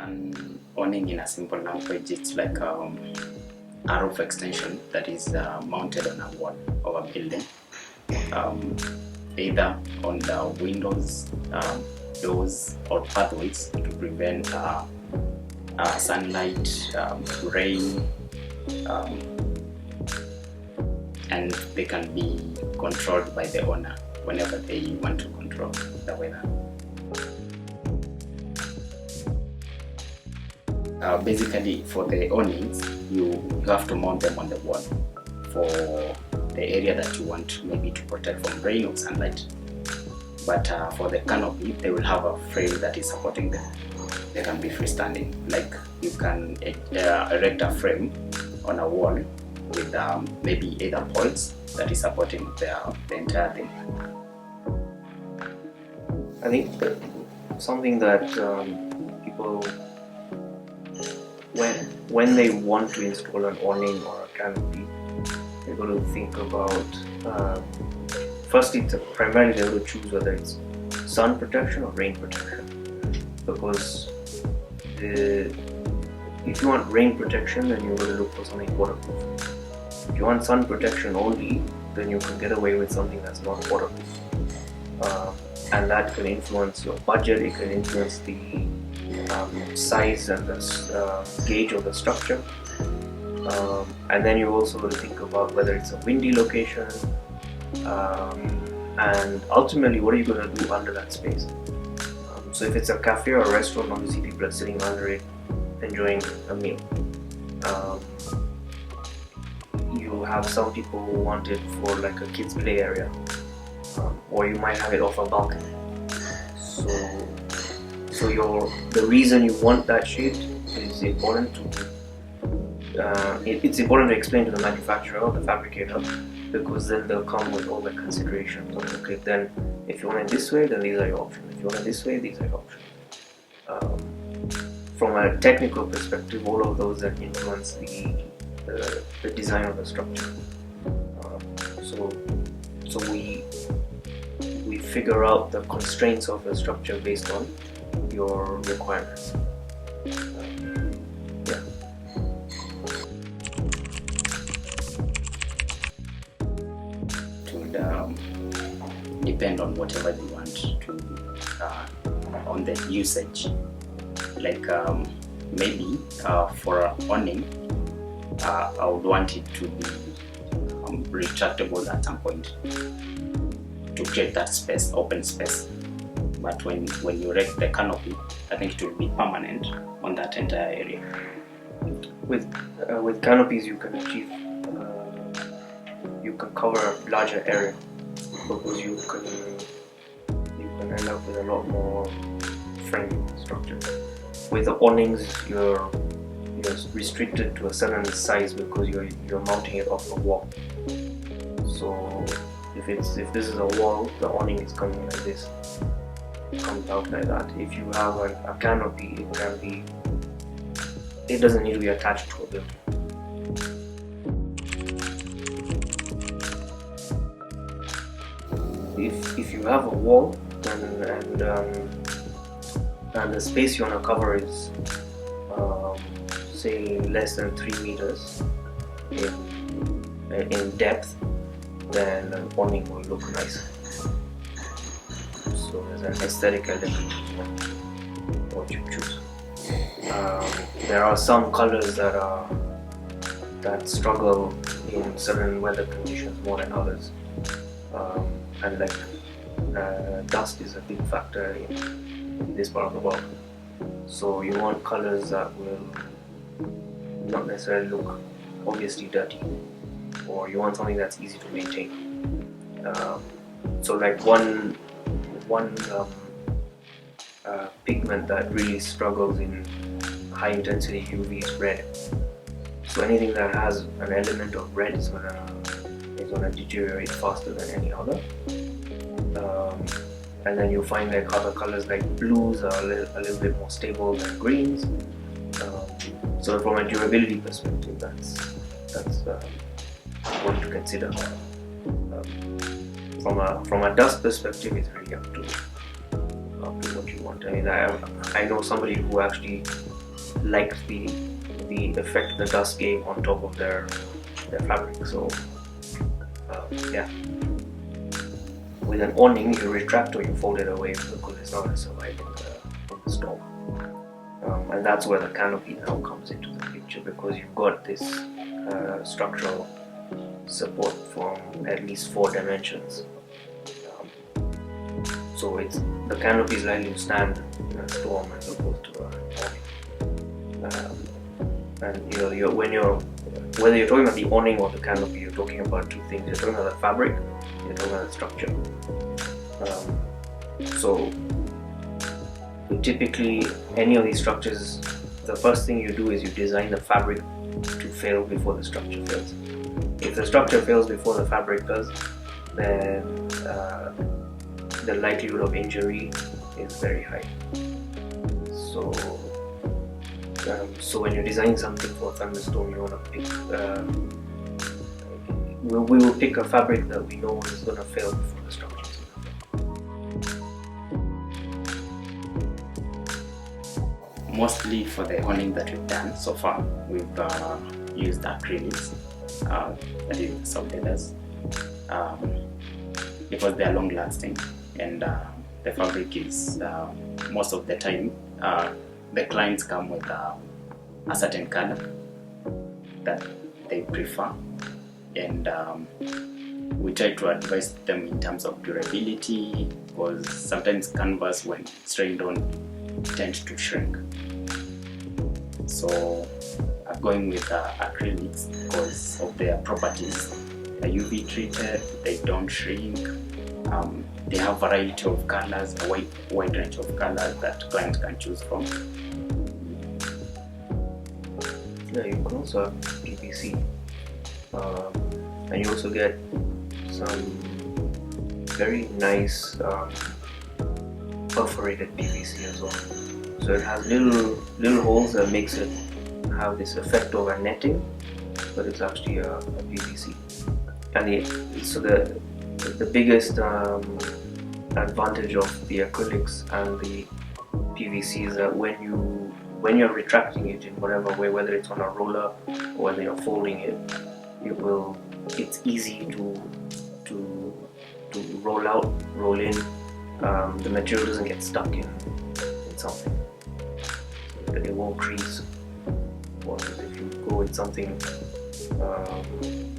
An awning, in a simple language, it's like a roof extension that is mounted on a wall of a building, either on the windows, doors, or pathways to prevent sunlight, rain, and they can be controlled by the owner whenever they want to control the weather. Basically, for the awnings, you have to mount them on the wall for the area that you want maybe to protect from rain or sunlight. But for the canopy, they will have a frame that is supporting them. They can be freestanding, like you can erect a frame on a wall with maybe either poles that is supporting the entire thing. I think something that people, when they want to install an awning or a canopy, they're going to think about, firstly, primarily they're going to choose whether it's sun protection or rain protection, because if you want rain protection, then you're going to look for something waterproof. If you want sun protection only, then you can get away with something that's not waterproof, and that can influence your budget. It can influence the size and the gauge of the structure, and then you also got to think about whether it's a windy location, and ultimately what are you going to do under that space. So if it's a cafe or a restaurant, obviously people are sitting under it enjoying a meal. You have some people who want it for like a kids play area, or you might have it off a balcony. So the reason you want that shade is important to it's important to explain to the manufacturer or the fabricator, because then they'll come with all the considerations of, okay, then if you want it this way, then these are your options. If you want it this way, these are your options. From a technical perspective, all of those that influence the design of the structure. So we figure out the constraints of the structure based on your requirements. Yeah. It would depend on whatever you want to, on the usage. Like maybe for an awning, I would want it to be retractable at some point to create that space, open space. But when you erect the canopy, I think it will be permanent on that entire area. With canopies, you can achieve, you can cover a larger area, because you can end up with a lot more frame structure. With the awnings, you're restricted to a certain size because you're mounting it off a wall. So if this is a wall, the awning is coming like this. It comes out like that. If you have a canopy, it doesn't need to be attached to a building. If you have a wall, and the space you want to cover is say less than 3 meters in depth, then an awning will look nice. So there's an aesthetic element to what you choose. There are some colors that struggle in certain weather conditions more than others, and like dust is a big factor in this part of the world. So you want colors that will not necessarily look obviously dirty, or you want something that's easy to maintain. So like one pigment that really struggles in high intensity UV is red. So anything that has an element of red is gonna deteriorate faster than any other. And then you find like other colors like blues are a little bit more stable than greens. So from a durability perspective, that's what to consider. From a dust perspective, it's really up to what you want. I mean, I know somebody who actually liked the effect the dust gave on top of their fabric. So yeah, with an awning you retract or you fold it away because it's not going to survive in the storm. And that's where the canopy now comes into the picture, because you've got this structural support from at least 4 dimensions. So the canopy is likely to stand in a storm as opposed to an awning. And whether you're talking about the awning or the canopy, you're talking about 2 things. You're talking about the fabric, you're talking about the structure. So typically, any of these structures, the first thing you do is you design the fabric to fail before the structure fails. If the structure fails before the fabric does, then the likelihood of injury is very high. So when you're designing something for a thunderstorm, you want to pick. We will pick a fabric that we know is going to fail before the structure. Mostly for the awning that we've done so far, we've used acrylics, that is soft leathers, because they are long lasting, and the fabric is most of the time the clients come with a certain color that they prefer, and we try to advise them in terms of durability, because sometimes canvas when it's rained on tend to shrink. So going with acrylics because of their properties. They're UV treated, they don't shrink, they have a variety of colors, a wide range of colors that clients can choose from. Yeah, you can also have PVC, and you also get some very nice perforated PVC as well. So it has little holes that makes it have this effect of a netting, but it's actually a PVC. And so the biggest advantage of the acrylics and the PVC is that when you're retracting it in whatever way, whether it's on a roller or whether you're folding it, it's easy to roll out, roll in. The material doesn't get stuck in something. It won't crease. Whereas if you go with something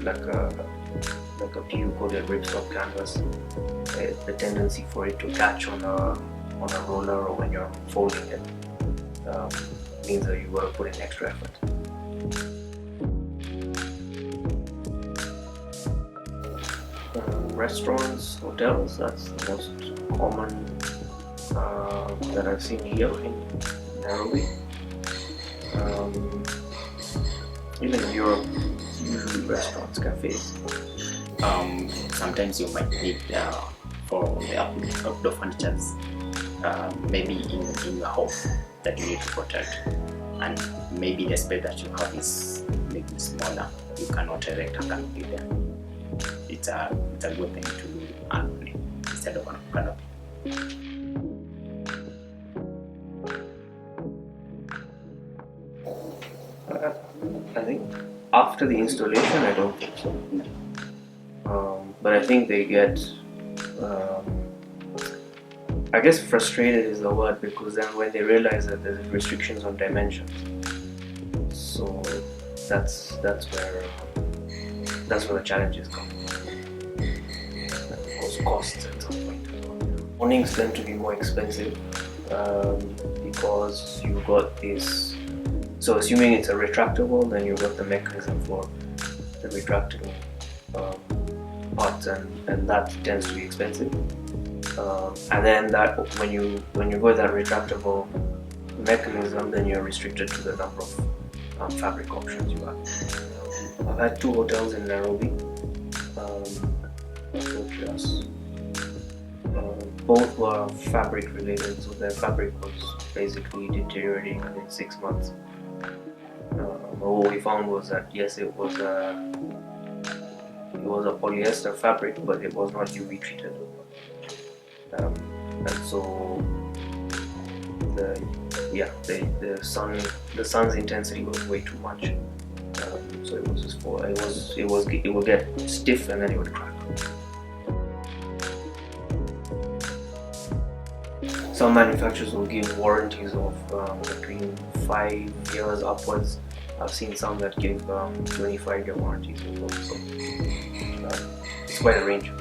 like a PU coated ripstop canvas, the tendency for it to catch on a roller or when you're folding it means that you got to put in extra effort. Restaurants, hotels, that's the most common that I've seen here in Nairobi. Even in Europe, usually restaurants, cafes. Sometimes you might need for the outdoor furniture, maybe in your house that you need to protect, and maybe the space that you have is maybe smaller. You cannot erect a canopy there. It's a good thing to do instead of a canopy. I think after the installation, I don't think so. But I think they get, I guess frustrated is the word, because then when they realize that there's restrictions on dimensions, so that's where the challenges come. And of course, costs at some point. Awnings tend to be more expensive because you've got this. So assuming it's a retractable, then you've got the mechanism for the retractable parts, and that tends to be expensive. And then that when you go with that retractable mechanism, then you're restricted to the number of fabric options you have. I've had 2 hotels in Nairobi. Both were fabric related, so their fabric was basically deteriorating within 6 months. What we found was that yes, it was a polyester fabric, but it was not UV treated, and so the sun's intensity was way too much. So it was just it would get stiff and then it would crack. Some manufacturers will give warranties of between 5 years upwards. I've seen some that give 25-year warranties as well. So it's quite a range.